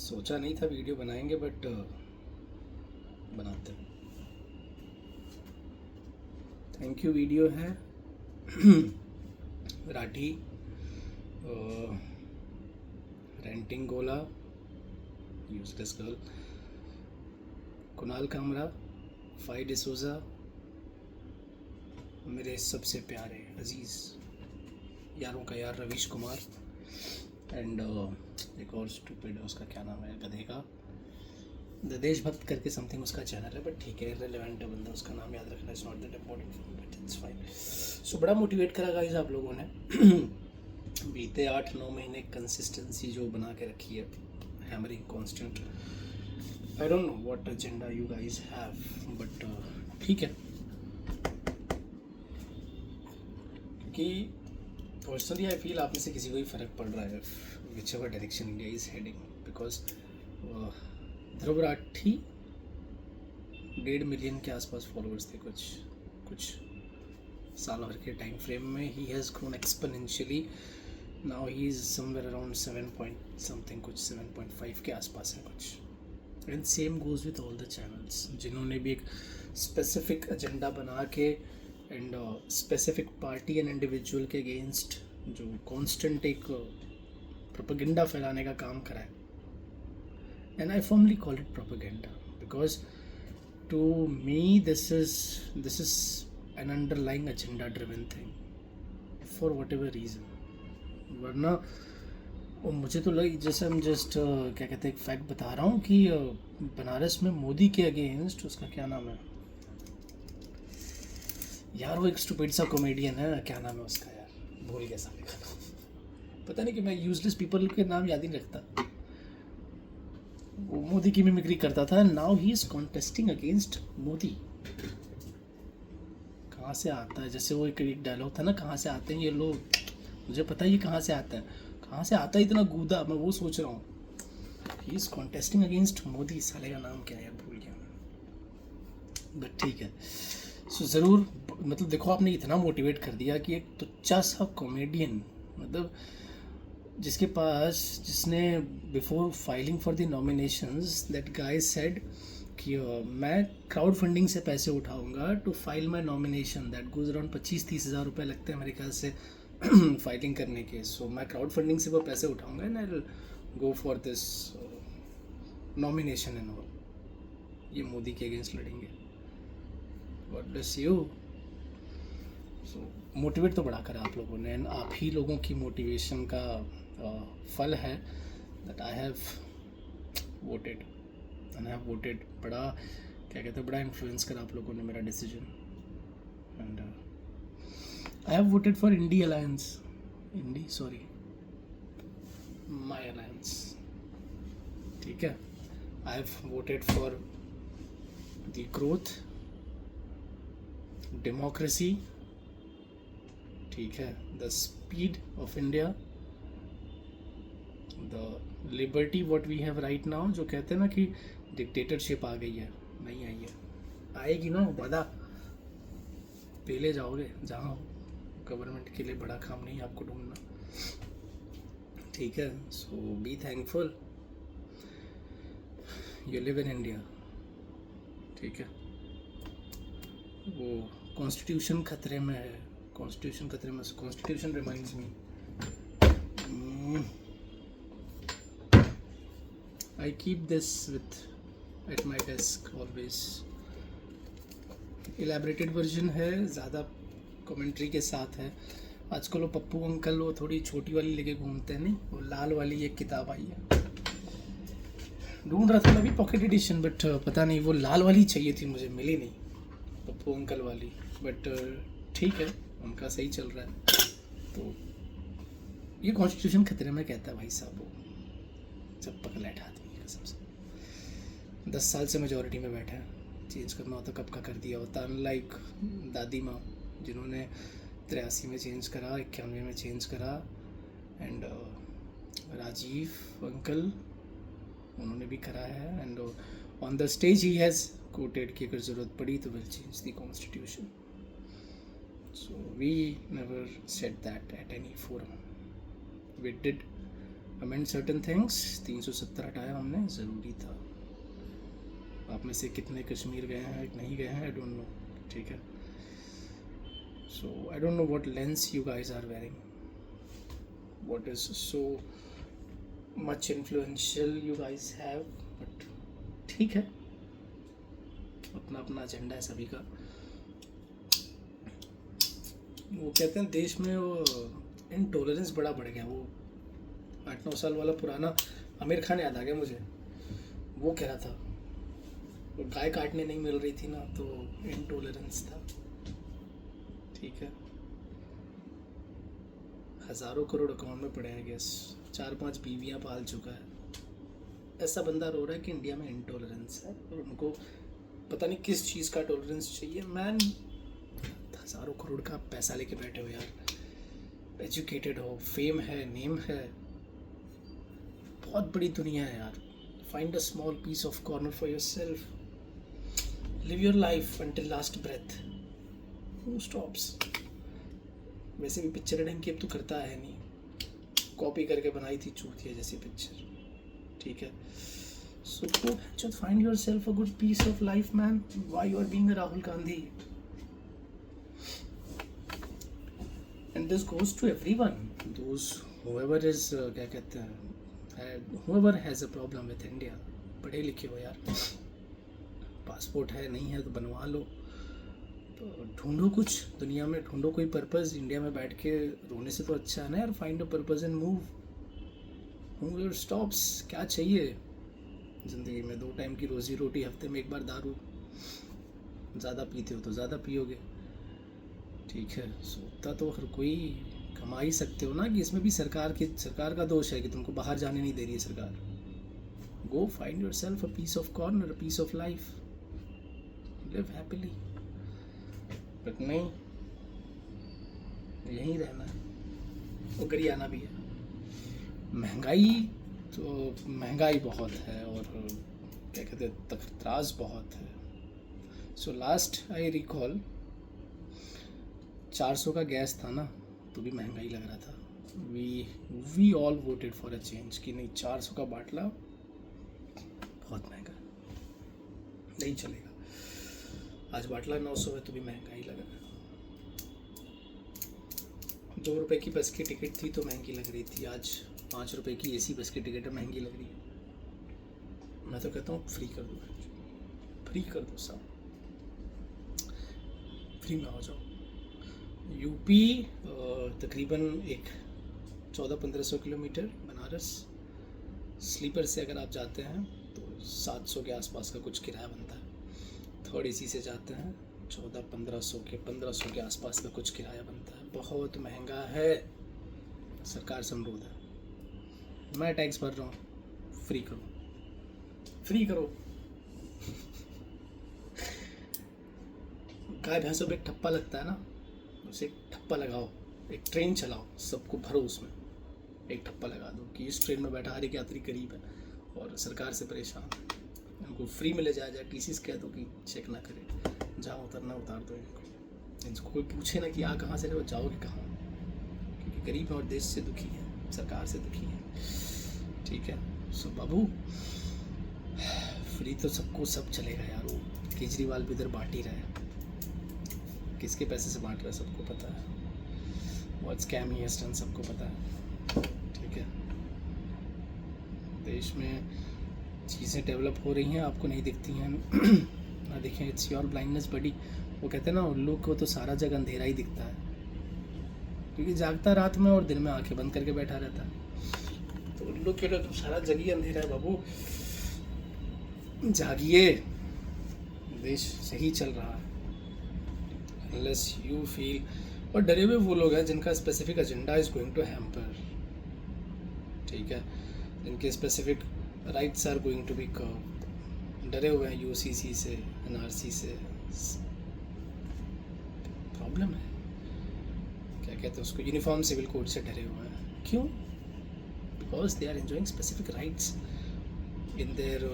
सोचा नहीं था वीडियो बनाएंगे बट बनाते हैं। थैंक यू वीडियो है Rathee Ranting Gola Useless Girl Kunal Kamra Faye D'Souza मेरे सबसे प्यारे अजीज़ यारों का यार रवीश कुमार एंड एक और स्टूपिड उसका क्या नाम है गधे का द देशभक्त करके समथिंग उसका चैनल है बट ठीक है रिलेवेंट है बंदा उसका नाम याद रखना is not that important but it's fine. So बड़ा मोटिवेट करा गाइस आप लोगों ने बीते 8-9 महीने कंसिस्टेंसी जो बना के रखी है hammering constant. I don't know what agenda you guys have but ठीक है क्योंकि पर्सनली आई फील आप में से किसी को ही फ़र्क पड़ रहा है which ever direction India is heading because Dhruv Rathee 1.5 million के आसपास फॉलोअर्स थे कुछ साल भर के टाइम फ्रेम में he has grown exponentially now he is somewhere around 7 point something कुछ 7.5 के आसपास है कुछ। And same goes with all the channels जिन्होंने भी एक स्पेसिफिक एजेंडा बना के and specific party and individual के अगेंस्ट जो कॉन्स्टेंट एक प्रोपेगेंडा फैलाने का काम करा है। And I firmly call it propaganda because to me this is an underlying agenda driven thing for what ever reason. वरना और मुझे तो लग जैसे हम जस्ट क्या कहते हैं एक फैक्ट बता रहा हूँ कि बनारस में मोदी के अगेंस्ट उसका क्या नाम है यार वो एक स्टूपिड सा कॉमेडियन है क्या नाम है उसका यार भूल गया साले का नाम पता नहीं कि मैं यूजलेस पीपल के नाम याद ही नहीं रखता। वो मोदी की मिमिक्री करता था now he is contesting against Modi. कहाँ से आता है जैसे वो एक डायलॉग था ना कहाँ से आते हैं ये लोग मुझे पता है ये कहाँ से आता है कहाँ से आता है इतना गूदा मैं वो सोच रहा हूँ। He is contesting against Modi साले का नाम क्या है भूल गया बट ठीक है। सो ज़रूर मतलब देखो आपने इतना मोटिवेट कर दिया कि एक तुच्चा सा कॉमेडियन मतलब जिसने before filing for the nominations that guy said कि मैं क्राउड फंडिंग से पैसे उठाऊंगा to file my nomination that goes around 25-30 हज़ार रुपये लगते हैं मेरे ख्याल से फाइलिंग करने के। सो मैं क्राउड फंडिंग से वो पैसे उठाऊंगा and I will go for this nomination and all ये मोदी के अगेंस्ट लड़ेंगे। God bless you. So motivate तो बड़ा करा आप लोगों ने एंड आप ही लोगों की मोटिवेशन का फल है that I have voted and I have voted बड़ा क्या कहते हैं बड़ा इन्फ्लुएंस करा आप लोगों ने मेरा decision and I have voted for INDI alliance my alliance ठीक है। I have voted for the growth democracy ठीक है the speed of India the liberty what we have right now जो कहते हैं ना कि डिक्टेटरशिप आ गई है नहीं आई है आएगी ना वादा पहले जाओगे जहाँ गवर्नमेंट के लिए बड़ा काम नहीं आपको ढूंढना ठीक है। So be thankful you live in India ठीक है। वो कॉन्स्टिट्यूशन खतरे में है constitution reminds me I keep this with at my desk always elaborated version है ज़्यादा कमेंट्री के साथ है। आजकल वो पप्पू अंकल वो थोड़ी छोटी वाली लेके घूमते हैं नहीं वो लाल वाली एक किताब आई है ढूंढ रहा था मैं भी पॉकेट एडिशन बट पता नहीं वो लाल वाली चाहिए थी मुझे मिली नहीं पप्पू अंकल वाली बट ठीक है उनका सही चल रहा है। तो ये कॉन्स्टिट्यूशन खतरे में कहता है भाई साहब वो जब पकड़ आदमी कसम से 10 साल से मेजॉरिटी में बैठा है चेंज करना होता कब का कर दिया होता अनलाइक दादी माँ जिन्होंने 83 में चेंज करा 91 में चेंज करा एंड राजीव अंकल उन्होंने भी करा है and on the stage he has quoted कि अगर ज़रूरत पड़ी तो will change the constitution. So we never said that at any forum we did amend certain things, 370 हटाया हमने, ज़रूरी था। आप में से कितने कश्मीर गए हैं नहीं गए हैं, आई डोंट नो, ठीक है। So I don't know what lens you guys are wearing, what is so much influential you guys have, but ठीक है, अपना अपना एजेंडा है सभी का। वो कहते हैं देश में वो इनटॉलरेंस बड़ा बढ़ गया। वो 8-9 साल वाला पुराना आमिर खान याद आ गया मुझे। वो कह रहा था वो गाय काटने नहीं मिल रही थी ना, तो इनटॉलरेंस था, ठीक है। हज़ारों करोड़ अकाउंट में पड़े हैं गैस, 4-5 बीवियाँ पाल चुका है। ऐसा बंदा रो रहा है कि इंडिया में इनटॉलरेंस है और उनको पता नहीं किस चीज़ का टॉलरेंस चाहिए। मैन, हज़ारों करोड़ का पैसा लेके बैठे हो यार, एजुकेटेड हो, फेम है, नेम है, बहुत बड़ी दुनिया है यार। Find a small piece of corner for yourself, live your life until last breath, who stops. वैसे भी पिक्चर ढंग की अब तो करता है नहीं, कॉपी करके बनाई थी चूतिया जैसी पिक्चर, ठीक है। सो just find yourself a good piece of life, man. Why you are being a Rahul Gandhi? And this goes to everyone. Those whoever is क्या कहते हैं, whoever has a problem with India. पढ़े लिखे हो यार, passport है नहीं है तो बनवा लो, तो ढूंढो कुछ दुनिया में, ढूंढो कोई पर्पस। इंडिया में बैठ के रोने से तो अच्छा है ना यार, find a purpose and move. हूँ योर स्टॉप्स, क्या चाहिए ज़िंदगी में? 2 टाइम की रोज़ी रोटी, हफ्ते में 1 बार दारू, ज़्यादा पीते हो तो ज़्यादा पियोगे, ठीक है। सोता तो हर कोई कमा ही सकते हो ना, कि इसमें भी सरकार का दोष है कि तुमको बाहर जाने नहीं दे रही है सरकार। Go find yourself a piece of corner, a piece of life, live happily. But नहीं, यहीं रहना है, वो गरियाना भी है। महंगाई बहुत है और क्या कहते हैं, तकराज बहुत है। सो लास्ट आई रिकॉल 400 का गैस था ना, तो भी महंगाई लग रहा था। We all voted for a change कि नहीं, 400 का बाटला बहुत महंगा, नहीं चलेगा। आज बाटला 900 है तो भी महंगाई लग रहा है। 2 रुपए की बस की टिकट थी तो महंगी लग रही थी, आज 5 रुपए की एसी बस की टिकट महंगी लग रही है। मैं तो कहता हूँ फ्री कर दो, फ्री कर दो सब, फ्री में हो जाओ। यूपी तकरीबन एक 1400-1500 किलोमीटर, बनारस स्लीपर से अगर आप जाते हैं तो 700 के आसपास का कुछ किराया बनता है। थर्ड एसी से जाते हैं 1500 के आसपास का कुछ किराया बनता है। बहुत महंगा है, सरकार से अनुरोध है, मैं टैक्स भर रहा हूँ, फ्री करो, फ्री करो। गाय भैंसों पे एक ठप्पा लगता है ना, उसे एक ठप्पा लगाओ, एक ट्रेन चलाओ, सबको भरो उसमें, एक ठप्पा लगा दो कि इस ट्रेन में बैठा हर एक यात्री गरीब है और सरकार से परेशान है, इनको फ्री में ले जाया जाए। टीसी कह दो कि चेक ना करे, जहाँ उतरना उतार दो इनको कोई पूछे ना कि आ कहाँ से रहे हो, जाओगे कहाँ, क्योंकि गरीब है और देश से दुखी है, सरकार से दुखी है, ठीक है। सो बाबू, फ्री तो सबको सब चलेगा यार। वो केजरीवाल भी इधर बांट ही रहा है, किसके पैसे से बांट रहा है सबको पता है, बहुत स्कैम ही है, सबको पता है, ठीक है। देश में चीज़ें डेवलप हो रही हैं, आपको नहीं दिखती हैं ना, देखें, इट्स योर ब्लाइंडनेस बडी। वो कहते हैं ना, उल्लू को तो सारा जगह अंधेरा ही दिखता है, क्योंकि जागता रात में और दिन में आंखें बंद करके बैठा रहता है। तो उल्लू के लिए तो सारा जगह ही अंधेरा है बाबू, जागिए, देश सही चल रहा है। Unless you feel, और डरे हुए वो लोग हैं जिनका specific agenda is going to hamper, ठीक है, जिनके specific rights are going to be curbed. डरे हुए हैं यूसीसी से, एनआरसी से, प्रॉब्लम है। क्या कहते हैं उसको, यूनिफॉर्म सिविल कोड से डरे हुए हैं। क्यों? Because they are enjoying specific rights in their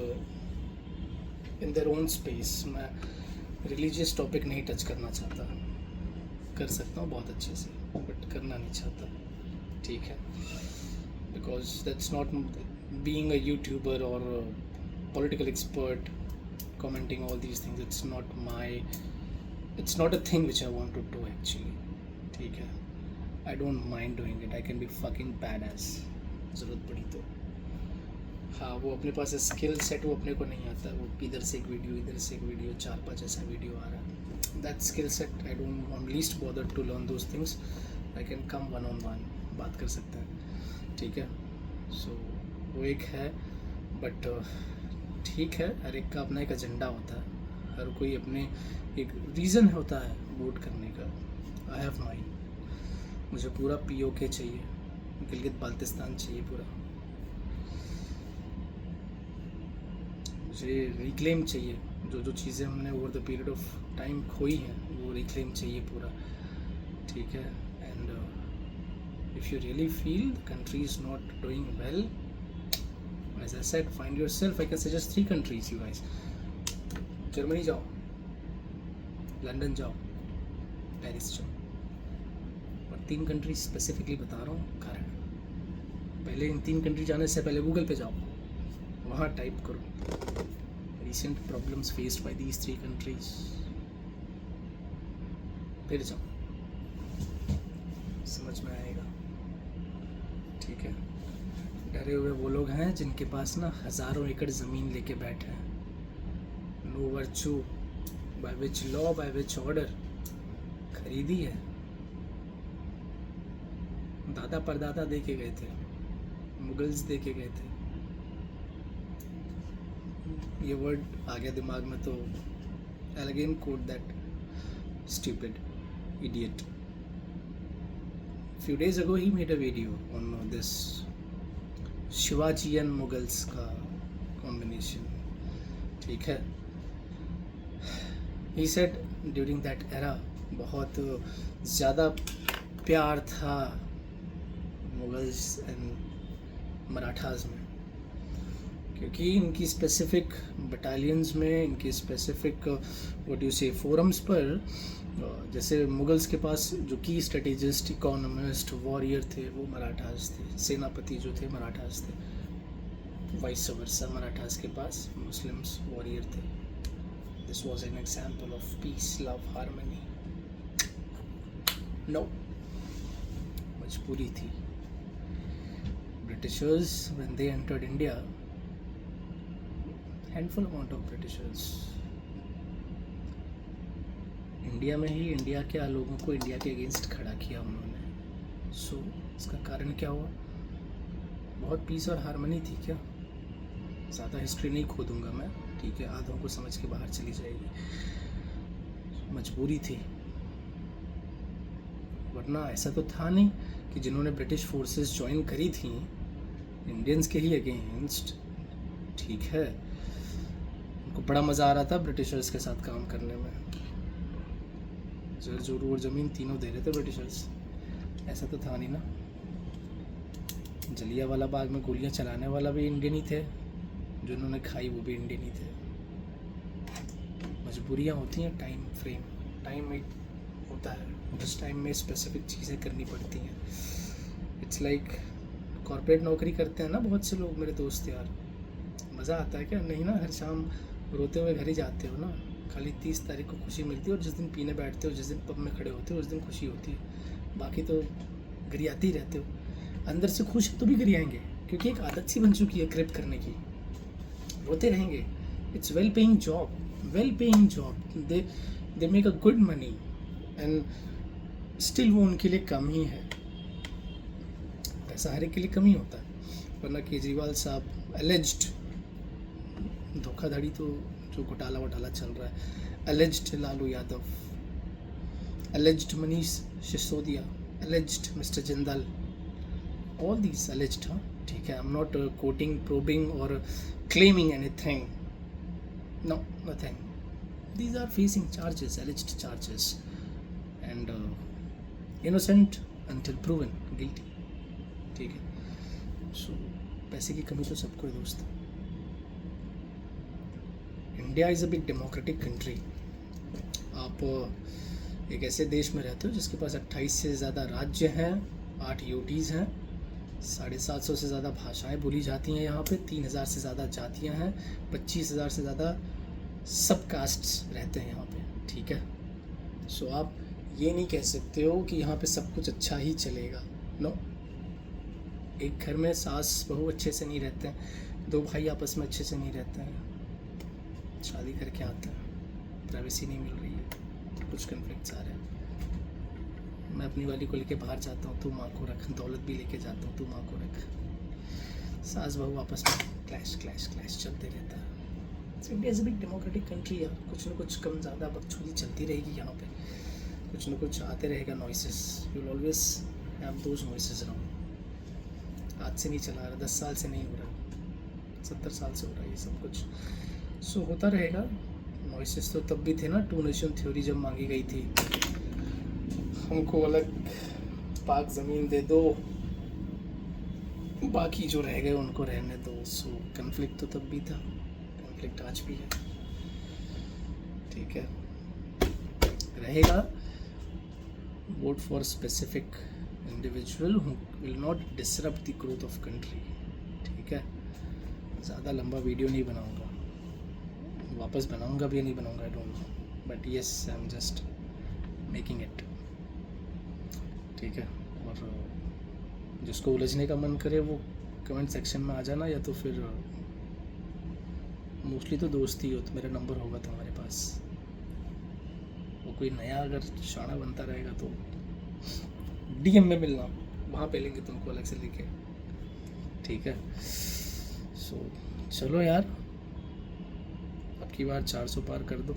own space. मैं रिलीजियस टॉपिक नहीं टच करना चाहता, कर सकता हूँ बहुत अच्छे से, बट करना नहीं चाहता, ठीक है। because that's not being a YouTuber or a political expert commenting all these things. It's not a thing which I want to do actually. ठीक है, I don't mind doing it. I can be fucking badass ज़रूरत पड़ी तो. हाँ, वो अपने पास skill set वो अपने को नहीं आता. वो इधर से एक वीडियो, इधर से एक वीडियो, 4-5 ऐसा वीडियो आ रहा है. That skill set I don't, I'm least bothered to learn those things. I can come one on one, बात कर सकते हैं. ठीक है, सो वो एक है. बट ठीक है, हर एक का अपना एक एजेंडा होता है. हर कोई अपने एक रीज़न होता है वोट करने का. I have mine. मुझे पूरा POK चाहिए, गिलगित बाल्टिस्तान चाहिए पूरा. मुझे रिक्लेम चाहिए. जो चीज़ें हमने over the period of time खोई हैं वो रिक्लेम चाहिए पूरा. ठीक है. And if you really feel the country is not doing well, as I said, find yourself. I can suggest 3 countries, you guys. Germany जाओ, लंदन जाओ, पेरिस जाओ. और 3 कंट्री स्पेसिफिकली बता रहा हूँ कारण. पहले इन 3 कंट्री जाने से पहले गूगल पे जाओ, वहाँ टाइप करो recent problems faced by these 3 countries. फिर जाओ, समझ में आएगा. ठीक है. डरे हुए वो लोग हैं जिनके पास ना हज़ारों एकड़ ज़मीन लेके बैठे हैं. No virtue by which law, by which order खरीदी है. दादा परदादा दे के गए थे, मुगल्स दे के गए थे. ये वर्ड आ गया दिमाग में तो I'll again quote that stupid idiot. Few days ago he made a video on this Shivaji and Mughals का कॉम्बिनेशन. ठीक है. He said during that era बहुत ज़्यादा प्यार था मुगल्स एंड मराठास में, क्योंकि इनकी स्पेसिफिक बटालियंस में, इनके स्पेसिफिक व्हाट यू से फोरम्स पर, जैसे मुगल्स के पास जो की स्ट्रेटेजिस्ट, इकोनॉमिस्ट, वॉरियर थे वो मराठास थे. सेनापति जो थे मराठास थे. वाइस वर्सा मराठास के पास मुस्लिम्स वॉरियर थे. This was an example of peace, love, harmony. No, मजबूरी थी. Britishers when they entered India, handful amount of Britishers, India में ही इंडिया के लोगों को इंडिया के अगेंस्ट खड़ा किया उन्होंने. सो इसका कारण क्या हुआ? बहुत पीस और हारमनी थी. क्या ज़्यादा हिस्ट्री नहीं खोदूंगा मैं. ठीक है, आधों को समझ के बाहर चली जाएगी. मजबूरी थी, वरना ऐसा तो था नहीं कि जिन्होंने ब्रिटिश फोर्सेस ज्वाइन करी थी इंडियंस के ही अगेंस्ट. ठीक है, उनको बड़ा मज़ा आ रहा था ब्रिटिशर्स के साथ काम करने में. जर जोरू और ज़मीन तीनों दे रहे थे ब्रिटिशर्स. ऐसा तो था नहीं ना. जलियांवाला बाग में गोलियां चलाने वाला भी इंडियन ही थे, जो उन्होंने खाई वो भी इंडियन ही थे. मजबूरियां होती हैं. टाइम फ्रेम, टाइम एक होता है, उस टाइम में स्पेसिफिक चीज़ें करनी पड़ती हैं. इट्स लाइक कॉर्पोरेट नौकरी करते हैं ना बहुत से लोग, मेरे दोस्त यार. मज़ा आता है क्या? नहीं ना. हर शाम रोते हुए घर ही जाते हो ना. खाली 30 तारीख को खुशी मिलती है, और जिस दिन पीने बैठते हो, जिस दिन पब में खड़े होते हो, उस दिन खुशी होती है. बाकी तो गरियाते ही रहते हो. अंदर से खुश तो भी गरियाएंगे, क्योंकि एक आदत सी बन चुकी है क्रिप करने की. रोते रहेंगे. It's well paying job, well paying job. They make a good money, and still वो उनके लिए कम ही है. पैसा हर एक के लिए कम ही होता है. वरना केजरीवाल साहब एलिज्ड धोखाधड़ी, तो जो घोटाला वटाला चल रहा है, एलिज्ड Lalu Yadav, एलिज्ड Manish Sisodia, एलिज्ड mister Jindal, all these एलिज्ड. हाँ, ठीक है. I am not coating, probing और claiming anything. No, nothing. These are facing charges, alleged charges, and innocent until proven guilty. ठीक है. So पैसे की कमी तो सबको है दोस्त. India is a big democratic country. आप एक ऐसे देश में रहते हो जिसके पास 28 से ज़्यादा राज्य हैं, 8 यूटीज़ हैं, 750 से ज़्यादा भाषाएं बोली जाती हैं यहाँ पे, 3000 से ज़्यादा जातियाँ हैं, 25,000 से ज़्यादा सब कास्ट्स रहते हैं यहाँ पे, ठीक है। सो आप ये नहीं कह सकते हो कि यहाँ पे सब कुछ अच्छा ही चलेगा, नो। एक घर में सास बहू अच्छे से नहीं रहते हैं, दो भाई आपस में अच्छे से नहीं रहते हैं, शादी करके आते हैं, प्राइवेसी नहीं मिल रही है, तो कुछ कन्फ्लिक्ट्स आ रहे हैं। मैं अपनी वाली को लेके बाहर जाता हूँ, तू माँ को रख, दौलत भी लेके जाता हूँ, तू माँ को रख, सास बहू आपस में क्लैश क्लैश क्लैश चलते रहता है। India is a big democratic country यार, कुछ ना कुछ कम ज़्यादा बकचोदी चलती रहेगी यहाँ पे, कुछ ना कुछ आते रहेगा noises, you will always have those noises around. आज से नहीं चला रहा, 10 साल से नहीं हो रहा, 70 साल से हो रहा है ये सब कुछ। सो होता रहेगा नॉइसेस। तो तब भी थे ना, 2 नेशन थ्योरी जब मांगी गई थी, हमको अलग पाक ज़मीन दे दो, बाकी जो रह गए उनको रहने दो। सो कन्फ्लिक्ट तो तब भी था, कन्फ्लिक्ट आज भी है, ठीक है, रहेगा। Vote for specific individual who will not disrupt the growth of country, ठीक है। ज़्यादा लंबा वीडियो नहीं बनाऊंगा, वापस बनाऊंगा भी या नहीं बनाऊंगा, आई don't no, but yes I am just making it, ठीक है। और जिसको उलझने का मन करे वो कमेंट सेक्शन में आ जाना, या तो फिर मोस्टली तो दोस्त ही हो, तो मेरा नंबर होगा तुम्हारे पास, वो कोई नया अगर शाना बनता रहेगा तो DM में मिलना, वहाँ पे लेंगे तुमको अलग से लेके, ठीक है। सो चलो यार, अब की बार 400 पार कर दो।